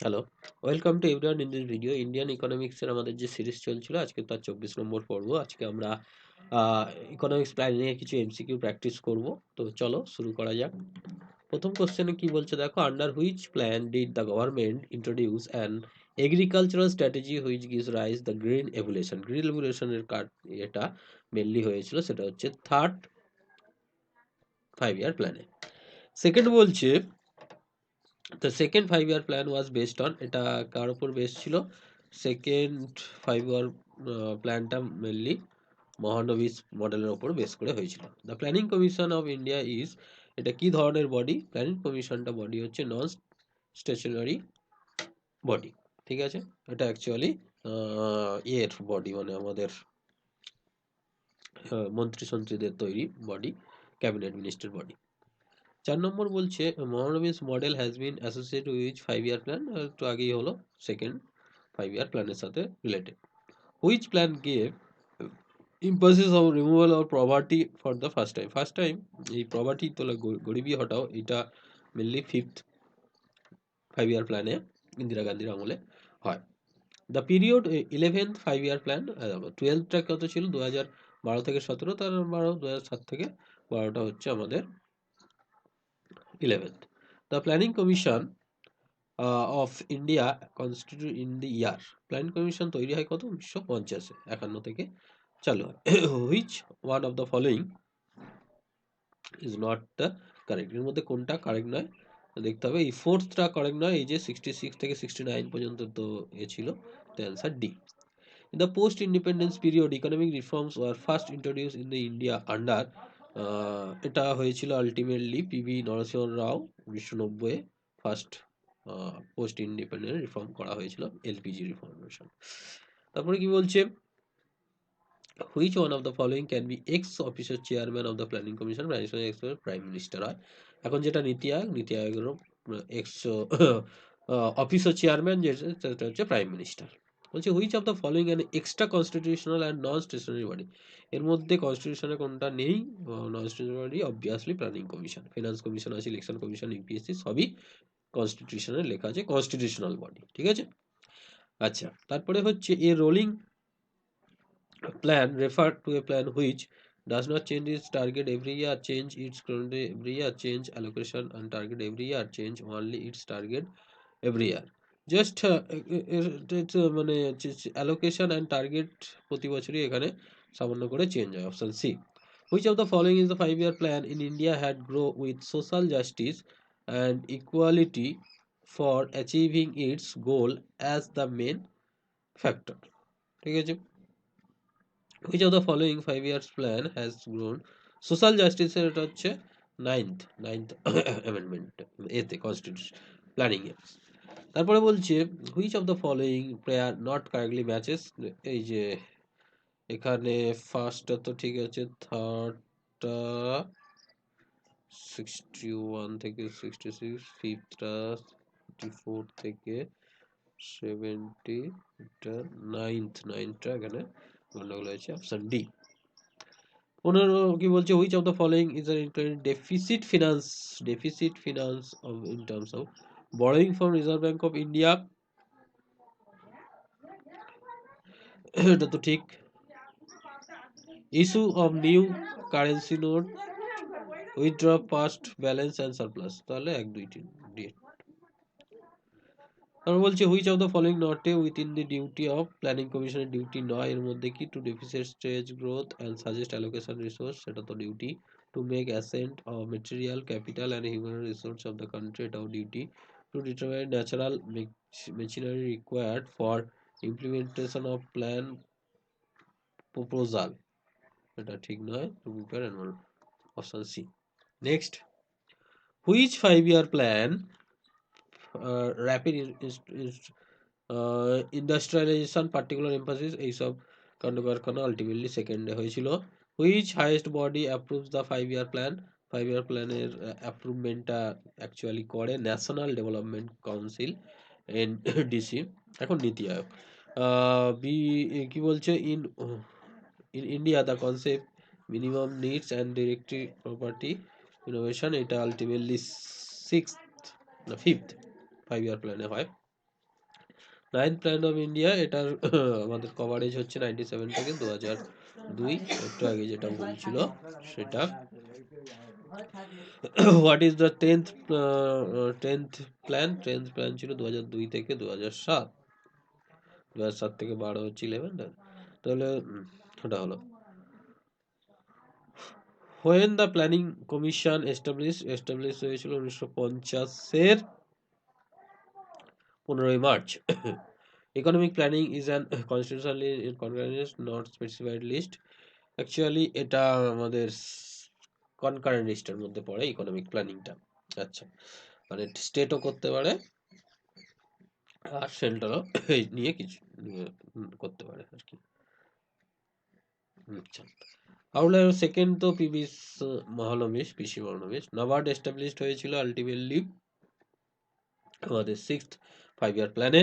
Hello, welcome to everyone in this video. Indian ইকোনমিক্সের আমাদের যে সিরিজ চলছিল, আজকে তার 24 নম্বর পর্ব। আজকে আমরা ইকোনমিক্স প্ল্যান নিয়ে কিছু এমসিকিউ প্র্যাকটিস করব। তো চলো শুরু করা যাক। প্রথম কোশ্চেনে কি বলছে দেখো, under which plan did the government introduce an agricultural strategy which gives rise the green evolution. Green এভলিউশনের এটা মেনলি হয়েছিল, সেটা হচ্ছে থার্ড 5 ইয়ার প্ল্যানে। সেকেন্ড বলছে the second 5 year plan was based on, এটা কার উপর বেস ছিল? সেকেন্ড 5 year প্ল্যানটা মেনলি মহানবিস মডেলের উপর বেস করে হয়েছিল। The planning commission of India is, এটা কি ধরনের বডি? প্ল্যানিং কমিশনটা বডি হচ্ছে নন স্টেশনারি বডি। ঠিক আছে, এটা অ্যাকচুয়ালি এর বডি, মানে আমাদের মন্ত্রী সন্ত্রীদের তৈরি body, cabinet minister body. 4 number বলছে Mahalanobis model has been associated with 5 year plan. একটু আগেই হলো, সেকেন্ড 5 ইয়ার প্ল্যানের সাথে related. Which plan gave emphasis of removal of poverty for the first time এই প্রভার্টি তোলা, গরিবি হটাও, এটা মেনলি ফিফথ 5 ইয়ার প্ল্যানে ইন্দিরা গান্ধীর আমলে হয়। The period 11th 5 year plan, 12টা কত ছিল? 2012 থেকে 17, তার 2007 থেকে 12টা হচ্ছে আমাদের 11th। The planning commission of India constitute in the year, plan commission তৈরি হয় কত? 1950, 51 থেকে চালু হয়। Which one of the following is not the correct, এর মধ্যে কোনটা কারেক্ট নয় দেখতে হবে। এই ফোর্থটা কারেক্ট নয়, এই যে 66 থেকে 69 পর্যন্ত তো এ ছিল, তো answer D. In the post independence period economic reforms were first introduce in the India under, এটা হয়েছিল ultimately PV Narasimha Rao 1990 first post independent reform করা হয়েছিল, এলপিজি রিফর্মেশন। তারপরে কি বলছে, which one of the following can be ex officer chairman of the planning commission, prime minister হয়। এখন যেটা নীতি আয়োগেরও এক্স অফিসার চেয়ারম্যান যেটা হচ্ছে প্রাইম মিনিস্টার। বলছে which of the following an extra constitutional and non stationary body, এর মধ্যে কনস্টিটিউশনে কোনটা নেই? Non stationary body obviously planning commission. Finance commission আছে, ইলেকশন কমিশন, ইউপিএসসি সবই কনস্টিটিউশনে লেখা আছে কনস্টিটিউশনাল বডি। ঠিক আছে, আচ্ছা। তারপরে হচ্ছে a rolling plan refer to a plan which does not change its target every year, change its quantity every year, change allocation and target every year, change only its target every year. Just মানে allocation and target প্রতি বছরই এখানে সামান্য করে change হয়। Option C. Which of the following is the 5 year plan in India had grow with social justice and equality for achieving its goal as the main factor? ঠিক আছে, which of the following 5 years plan has grown social justice এর, এটা হচ্ছে ninth amendment এতে constitution planning এ। তারপরে বলছে which of the following prayer not correctly matches, এই যে এখানে ফার্স্টটা তো ঠিক আছে, থার্ডটা 61 থেকে 66, ফিফথটা 54 থেকে 70, এটা নাইনথটা এখানে গন্ডগোল হয়েছে। Option D. 15 কি বলছে, which of the following is deficit finance of in terms of borrowing from Reserve Bank of India, এটা তো ঠিক। Issue of new currency note, withdraw past balance and surplus, তাহলে 1 2 3 ডি। তারপর বলছে which of the following not a within the duty of planning কমিশনের duty নয়, এর মধ্যে কি? To deficit stage growth and suggest allocation resource, সেটা তো duty. To make assessment of material capital and human resource of the country, এটাও duty. To determine natural machinery required for implementation of plan proposal, এটা ঠিক নয়। To prepare annual, option C. Next, which 5 year plan rapid industrialisation particular emphasis, এইসব কাণ্ড কারখানা ultimately সেকেন্ডে হয়েছিল। Which highest body approves the 5 year plan, 5 year প্ল্যানের অ্যাপ্রুভমেন্টটা অ্যাকচুয়ালি করে ন্যাশনাল ডেভেলপমেন্ট কাউন্সিল, এনডিসি। এখন নীতি আয়োগ। বি কি বলছে, in India the concept minimum needs and directive property innovation, এটা আলটিমেটলি সিক্সথ না ফিফথ 5 year প্ল্যানে হয়। নাইন্থ প্ল্যান অফ ইন্ডিয়া, এটার আমাদের কভারেজ হচ্ছে 97 থেকে 2002, একটু আগে যেটা বলছিল সেটা। What is the tenth plan ছিল 2002 থেকে 2007, 2007 থেকে 12 হচ্ছে 11, তাহলে ওটা হলো। When the planning commission establish হয়েছিল 1950-এর 15ই March. Economic planning is an constitutionally concurrent not specified list. Actually এটা আমাদের কনকারেন্ট লিস্টের মধ্যে পড়ে ইকোনমিক প্ল্যানিংটা। আচ্ছা, মানে স্টেটও করতে পারে আর সেন্ট্রালও এই নিয়ে কিছু করতে পারে আর কি। আচ্ছা, আউটলাইন সেকেন্ড তো পিসি মহালনবিশ। নাবার্ড এস্টাবলিশড হয়েছিল আলটিমেটলি আমাদের 6th 5-year প্ল্যানে।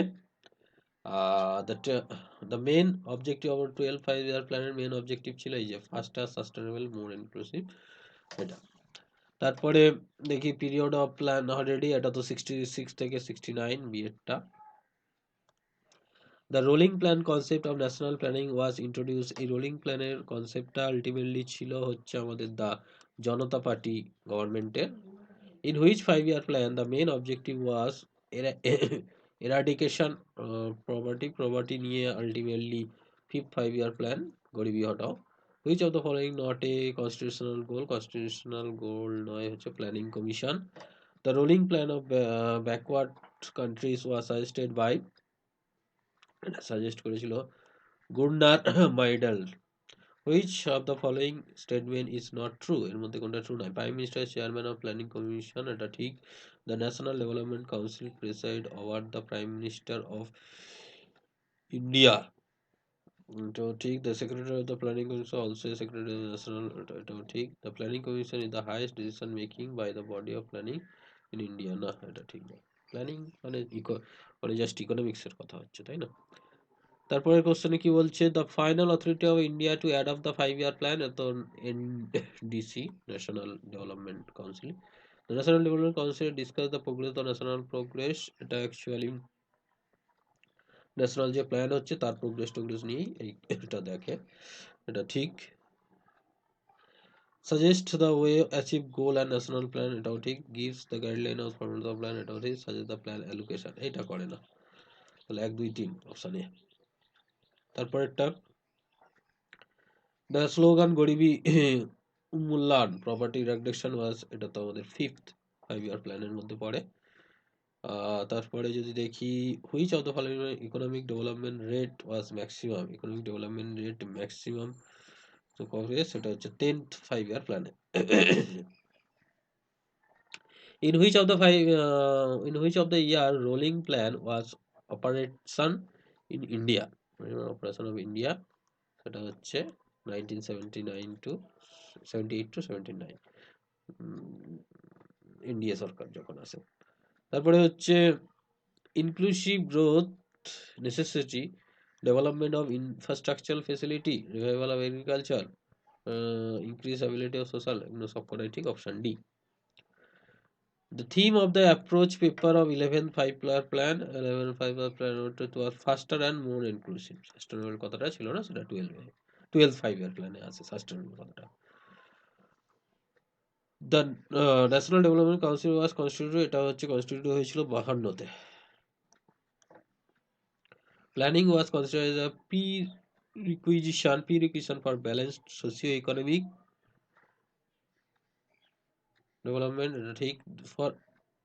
The main objective of 12 5-year প্ল্যানের মেন অবজেক্টিভ ছিল এই যে ফাস্টার, সাস্টেনেবল, মোর ইনক্লুসিভ, এটা। তারপরে দেখি পিরিয়ড অফ প্ল্যান অলরেডি, এটা তো 66 থেকে 69 বিএডটা। The rolling plan concept of national planning was introduce. এই রোলিং প্ল্যানের কনসেপ্টটা আলটিমেটলি ছিল হচ্ছে আমাদের দ্য জনতা পার্টি গভর্নমেন্টের। In which 5-year plan, the main objective was eradication poverty নিয়ে ultimately 5th 5-year plan গরিবি হটাও। Which of the following not a constitutional goal? Constitutional goal নয় হচ্ছে planning commission. The rolling plan of backward countries was suggested by, suggest করেছিল গুন্ডার মাইডাল। Which of the following statement is not true? এর মধ্যে কোনটা true নয়? Prime minister chairman of planning commission, এটা ঠিক। The national development council preside over the prime minister of India, এটাও ঠিক। The secretary of the planning commission also secretary of national, এটাও ঠিক। The planning commission is the highest decision making by the body of planning in India, না এটা ঠিক না। Planning মানে মানে জাস্ট ইকোনমিক্সের কথা হচ্ছে, তাই না? তারপরের কোশ্চেনে কি বলছে, the final authority of India to adopt the 5-year plan, তো NDC, national development council. The national development council discuss the progress, the national progress, এটা অ্যাকচুয়ালি ন্যাশনাল যে প্ল্যান হচ্ছে তার টোগ্রেস নিয়েই এটা দেখে, এটা ঠিক। Suggest the way achieve goal and national plan, এটাও ঠিক। Gives the guideline of format of plan, এটাও ঠিক। সাজেস্ট দ্য প্ল্যান অ্যালোকেশন, এটা করে না, তাহলে 1 2 3 অপশানে। তারপরেরটা, দ্য স্লোগান গরিবি উন্মূল্যায়ন প্রপার্টি রেগুলেশন ওয়াজ, এটা তো আমাদের 5th 5-year প্ল্যানের মধ্যে পড়ে। তারপরে যদি দেখি, which of the following economic development rate was maximum, economic development rate maximum তো কবে, সেটা হচ্ছে 10th 5-year প্ল্যানে। In which of the year rolling plan was operation in India, operation of India, সেটা হচ্ছে 1979 to 78 to 79, ইন্ডিয়া সরকার যখন আসে। তারপরে হচ্ছে inclusive growth necessity, development of infrastructural facility, revival of agriculture, increase ability of social, এগুলো সবকটাই ঠিক, option D. The theme of the approach paper of 11th 5-year plan, 11th 5-year plan was faster and more inclusive. Sustainable কথাটা ছিল না, সেটা 12th 5-year plan এ আছে sustainable কথাটা। The National Development Council was constituted, এটা হচ্ছে constitute হয়েছিল 52-তে। Planning was considered as a prerequisition for balanced socio-economic development, এটা ঠিক। For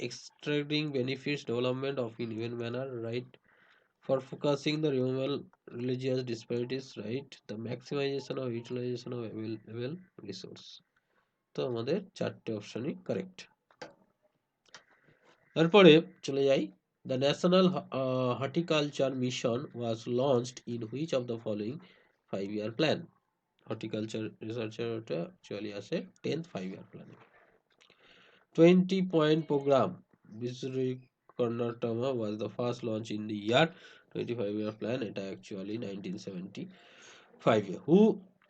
extracting benefits development of in even manner, right? For focusing the removal religious disparities, right? The maximization of utilization of available resource, তো আমাদের 4টে অপশনই correct. তারপরে চলে যাই, the national horticulture mission was launched in which of the following 5-year plan. Horticulture রিসার্চের ওটা actually আসে 10th 5-year plan. 20-point program Karnatama was the first launch in the year 25-year plan, এটা actually 1975. Who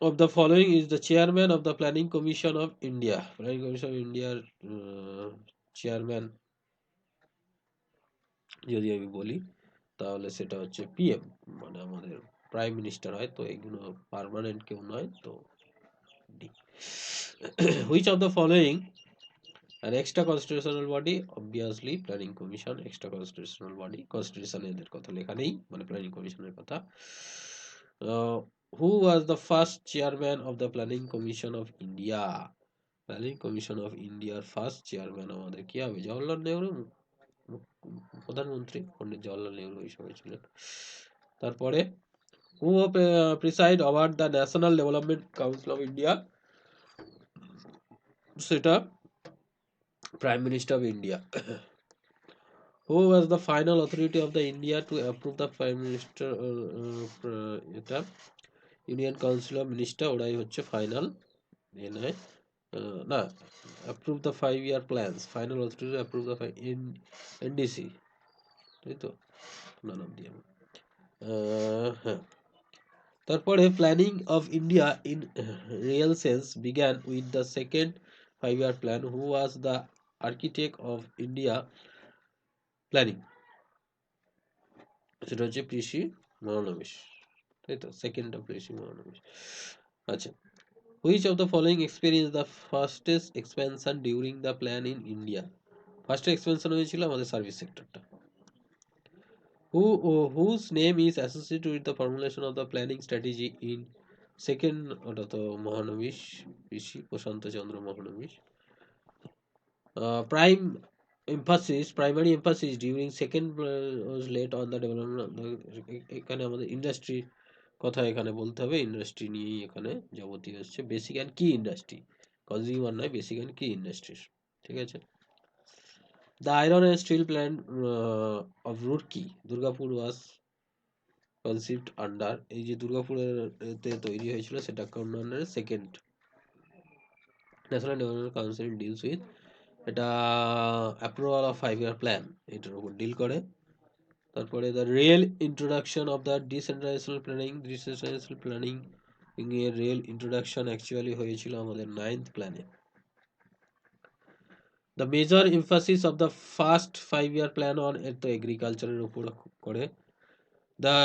of the following is the chairman of the Planning Commission of India? Planning Commission of India chairman যদি আমি বলি, তাহলে সেটা হচ্ছে PM, মানে আমাদের prime minister হয়। তো এগুলো পার্মানেন্ট কেউ নয়, তো D. Which of the following are extra constitutional body? Obviously planning commission extra constitutional body. কনস্টিটিউশনে এদের কথা লেখা নেই, মানে প্ল্যানিং কমিশনের কথা। Who was the first chairman of the planning commission of India? Planning commission of ইন্ডিয়ার ফার্স্ট চেয়ারম্যান আমাদের কি হবে? জওহরলাল নেহরু, প্রধানমন্ত্রী পণ্ডিত জওহরলাল নেহরু এই সময় ছিলেন। তারপরে who preside over the national development council of India? সেটা prime minister of India. Who was the final authority of the India to approve the Prime Minister? এটা ইউনিয়ন কাউন্সিল অফ মিনিস্টার, ওরাই হচ্ছে ফাইনাল নয় না, approve the 5 year plans, final authority approve the NDC, তাই তো? None of দিয়ে হ্যাঁ। তারপরে planning of India in real sense began with the second 5 year plan. Who was the architect of India planning? সেটা হচ্ছে কৃষি মহানবিশ, তাই তো? সেকেন্ড অফ কৃষি মহানবিশ। আচ্ছা, which of the following experience the fastest expansion during the plan in India? First expansion হয়েছিল আমাদের service সেক্টরটা। Whose name is associated with the formulation of the planning strategy in second? ওটা তো মহানবিশ, ঋষি Prasanta Chandra Mahalanobis. Primary emphasis during second was let on the development. এখানে আমাদের ইন্ডাস্ট্রির কথা এখানে বলতে হবে, ইন্ডাস্ট্রি নিয়েই এখানে যাবতীয় হচ্ছে। বেসিক অ্যান্ড কি ইন্ডাস্ট্রি, কনজিউমার নয়, বেসিক অ্যান্ড কি ইন্ডাস্ট্রিজ, ঠিক আছে? The iron and steel plant of Roorkee Durgapur was conceived under? এই যে দুর্গাপুরের তৈরি হয়েছিল সেটা কোন আন্ডারে? Second national development council deals with, এটা অ্যাপ্রুভাল অফ 5 year প্ল্যান, এটার উপর ডিল করে। তারপরে the real introduction of the decentralisation planning এর রিয়েল ইন্ট্রোডাকশন অ্যাকচুয়ালি হয়েছিল আমাদের 9th প্ল্যানে। The major emphasis of the first 5 year plan on, এর তো এগ্রিকালচারের উপর করে। The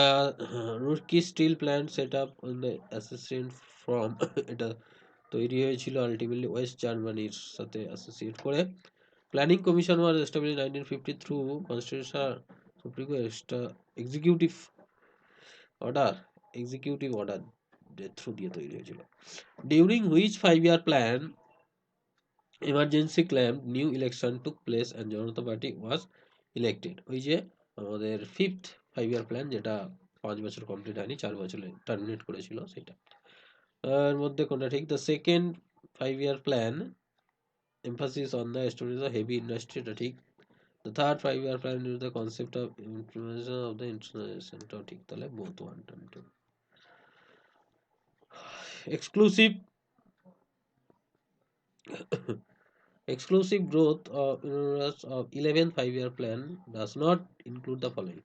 Roorkee steel plant set up on the associate from, এটা তৈরি হয়েছিল আলটিমেটলি ওয়েস্ট জার্মানির সাথে অ্যাসোসিয়েট করে। Planning commission was established 1950 through constitution supreme executive order, executive order through দিয়ে তৈরি হয়েছিল। During which 5 year plan emergency claim new election took place and Janata Party was elected? ওই যে আমাদের 5th 5 year প্ল্যান, যেটা 5 বছর কমপ্লিট হয়নি, 4 বছরে টার্মিনেট করেছিল, সেটা। এর মধ্যে কোনটা ঠিক? The second 5 year plan emphasis on the establishment of heavy industry, এটা ঠিক। The third 5 year plan is the concept of implementation of the international, এটাও ঠিক। তাহলে both 1 and 2। Exclusive exclusive growth of 11th 5 year plan does not include the following: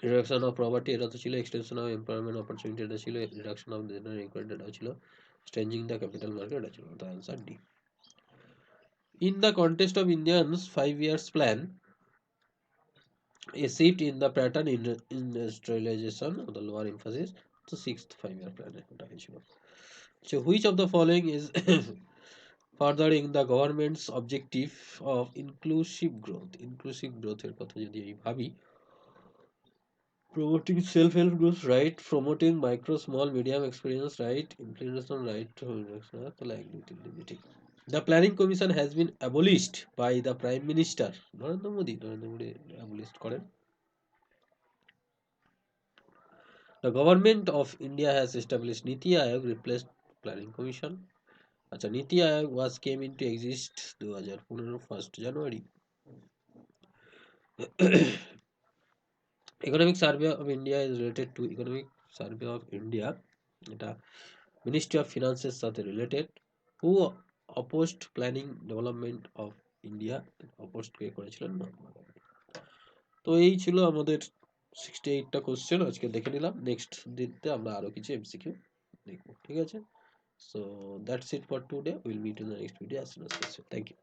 reduction of poverty, এটা তো ছিল; extension of employment opportunity, এটা ছিল; reduction of gender inequality, এটা ছিল; strengthening the capital market, এটা ছিল। The answer D. In the context of Indians 5 years plan, a shift in the pattern in industrialization of the lower emphasis, তো 6th 5 year plan এটা হয়েছিল। So which of the following is furthering the government's objective of inclusive growth? inclusive growth এর কথা যদি আমি ভাবি, promoting self-help groups, right? Promoting micro, small, medium experience, right? Implementation, right? তাহলে 1 2 3 দিবি, ঠিক। The planning commission has been abolished by the prime minister Narendra Modi abolished করেন। The government of India has established NITI Aayog, replaced planning commission. আচ্ছা, নীতি আয়োগ was came into exist 2015 1st January। Economic Survey of India is related to Economic Survey of India, এটা ministry of ফিনান্সের সাথে related. Who opposed planning development of India? Opposed কে করেছিলেন? মহাত্মা গান্ধী। তো এই ছিল আমাদের 68টা কোশ্চেন আজকে দেখে নিলাম। নেক্সট দিনতে আমরা আরো কিছু এমসিকিউ দেখব, ঠিক আছে? So that's it for today. We'll meet in the next video as soon as possible. Thank you.